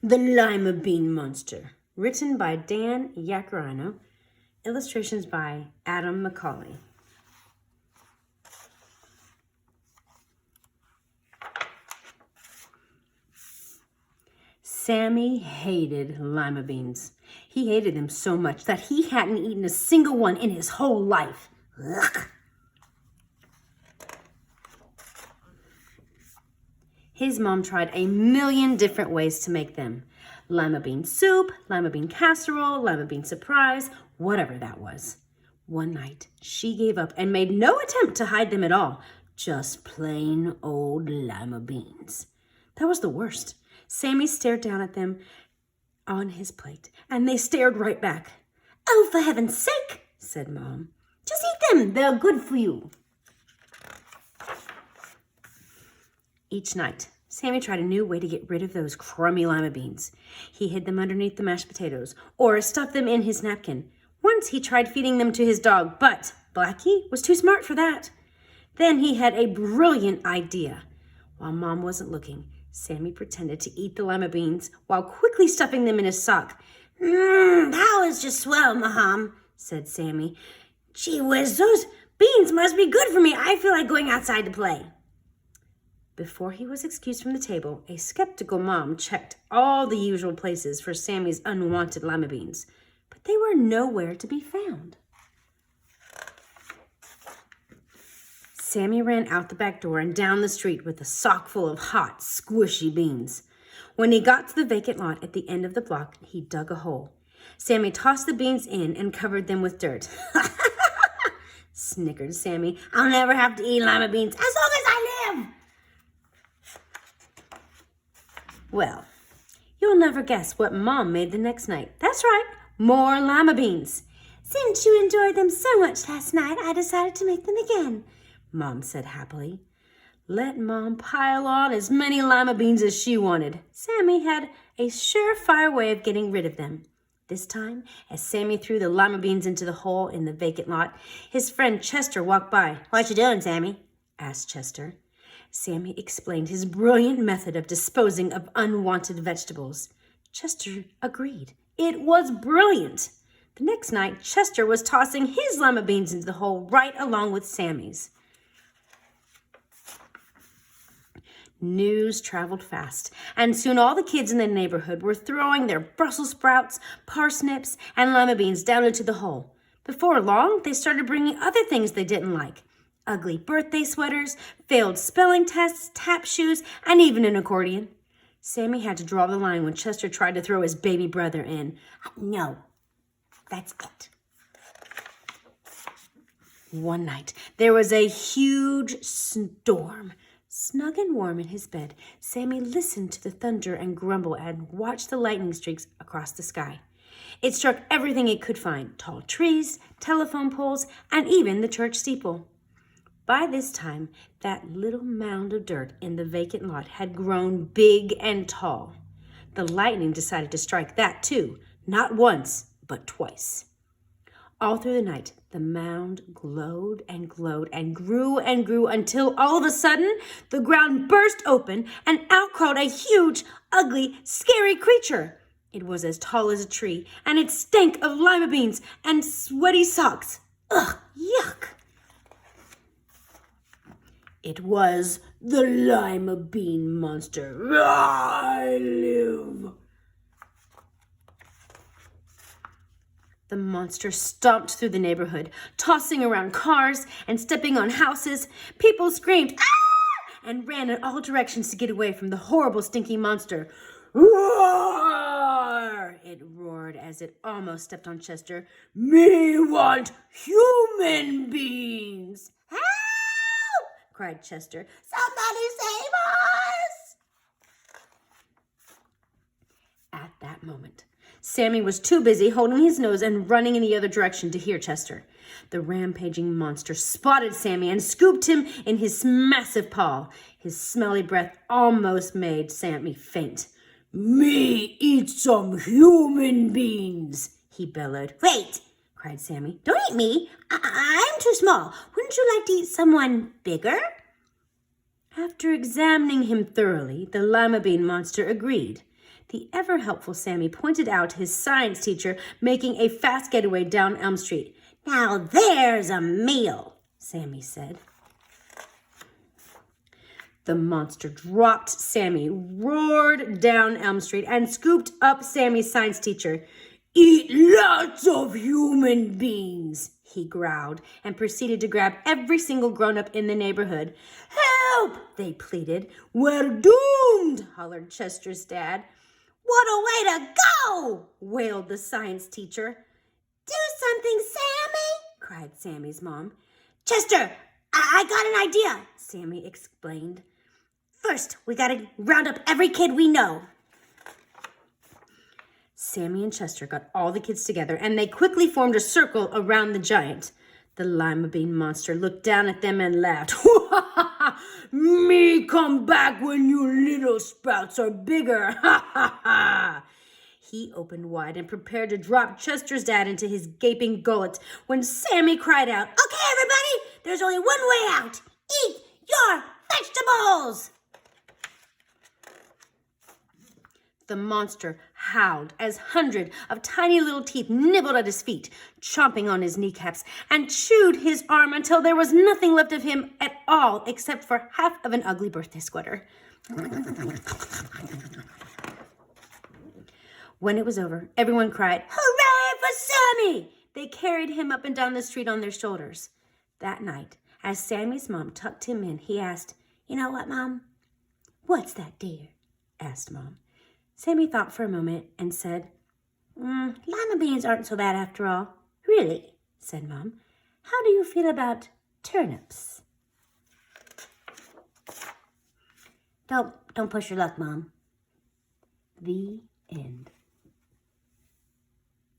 The Lima Bean Monster. Written by Dan Yaccarino. Illustrations by Adam McCauley. Sammy hated lima beans. He hated them so much that he hadn't eaten a single one in his whole life. Ugh. His mom tried a million different ways to make them. Lima bean soup, lima bean casserole, lima bean surprise, whatever that was. One night, she gave up and made no attempt to hide them at all. Just plain old lima beans. That was the worst. Sammy stared down at them on his plate, and they stared right back. "Oh, for heaven's sake," said Mom. "Just eat them. They're good for you." Each night, Sammy tried a new way to get rid of those crummy lima beans. He hid them underneath the mashed potatoes or stuffed them in his napkin. Once he tried feeding them to his dog, but Blackie was too smart for that. Then he had a brilliant idea. While Mom wasn't looking, Sammy pretended to eat the lima beans while quickly stuffing them in his sock. That was just swell, Mom," said Sammy. "Gee whiz, those beans must be good for me. I feel like going outside to play." Before he was excused from the table, a skeptical mom checked all the usual places for Sammy's unwanted lima beans, but they were nowhere to be found. Sammy ran out the back door and down the street with a sock full of hot, squishy beans. When he got to the vacant lot at the end of the block, he dug a hole. Sammy tossed the beans in and covered them with dirt. Snickered Sammy. "I'll never have to eat lima beans as long as I live." Well, you'll never guess what Mom made the next night. That's right, more lima beans. "Since you enjoyed them so much last night, I decided to make them again," Mom said happily. Let Mom pile on as many lima beans as she wanted. Sammy had a surefire way of getting rid of them. This time, as Sammy threw the lima beans into the hole in the vacant lot, his friend Chester walked by. "What you doing, Sammy?" asked Chester. Sammy explained his brilliant method of disposing of unwanted vegetables. Chester agreed. It was brilliant. The next night, Chester was tossing his lima beans into the hole right along with Sammy's. News traveled fast, and soon all the kids in the neighborhood were throwing their Brussels sprouts, parsnips, and lima beans down into the hole. Before long, they started bringing other things they didn't like. Ugly birthday sweaters, failed spelling tests, tap shoes, and even an accordion. Sammy had to draw the line when Chester tried to throw his baby brother in. "No, that's it." One night, there was a huge storm. Snug and warm in his bed, Sammy listened to the thunder and grumble and watched the lightning streaks across the sky. It struck everything it could find, tall trees, telephone poles, and even the church steeple. By this time, that little mound of dirt in the vacant lot had grown big and tall. The lightning decided to strike that too, not once, but twice. All through the night, the mound glowed and glowed and grew until all of a sudden, the ground burst open and out crawled a huge, ugly, scary creature. It was as tall as a tree, and it stank of lima beans and sweaty socks. Ugh, yuck! It was the Lima Bean Monster. I live. The monster stomped through the neighborhood, tossing around cars and stepping on houses. People screamed, "Ah!" and ran in all directions to get away from the horrible, stinky monster. "Roar!" it roared as it almost stepped on Chester. "Me want human beans!" "Help!" cried Chester. "Somebody save us!" At that moment, Sammy was too busy holding his nose and running in the other direction to hear Chester. The rampaging monster spotted Sammy and scooped him in his massive paw. His smelly breath almost made Sammy faint. "Me eat some human beans," he bellowed. "Wait!" cried Sammy. "Don't eat me. I'm too small. Wouldn't you like to eat someone bigger?" After examining him thoroughly, the Lima Bean Monster agreed. The ever-helpful Sammy pointed out his science teacher making a fast getaway down Elm Street. "Now there's a meal," Sammy said. The monster dropped Sammy, roared down Elm Street, and scooped up Sammy's science teacher. "Eat lots of human beings," he growled, and proceeded to grab every single grown-up in the neighborhood. "Help!" they pleaded. "We're doomed!" hollered Chester's dad. "What a way to go!" wailed the science teacher. "Do something, Sammy!" cried Sammy's mom. "Chester, I got an idea," Sammy explained. "First, we gotta round up every kid we know." Sammy and Chester got all the kids together, and they quickly formed a circle around the giant. The Lima Bean monster looked down at them and laughed. "Me come back when you little sprouts are bigger. Ha ha ha!" He opened wide and prepared to drop Chester's dad into his gaping gullet when Sammy cried out, "Okay, everybody, there's only one way out. Eat your vegetables!" The monster howled as hundreds of tiny little teeth nibbled at his feet, chomping on his kneecaps, and chewed his arm until there was nothing left of him at all except for half of an ugly birthday sweater. When it was over, everyone cried, "Hooray for Sammy!" They carried him up and down the street on their shoulders. That night, as Sammy's mom tucked him in, he asked, "You know what, Mom?" "What's that, dear?" asked Mom. Sammy thought for a moment and said, "Lima beans aren't so bad after all." "Really?" said Mom. "How do you feel about turnips?" Don't push your luck, Mom. The end.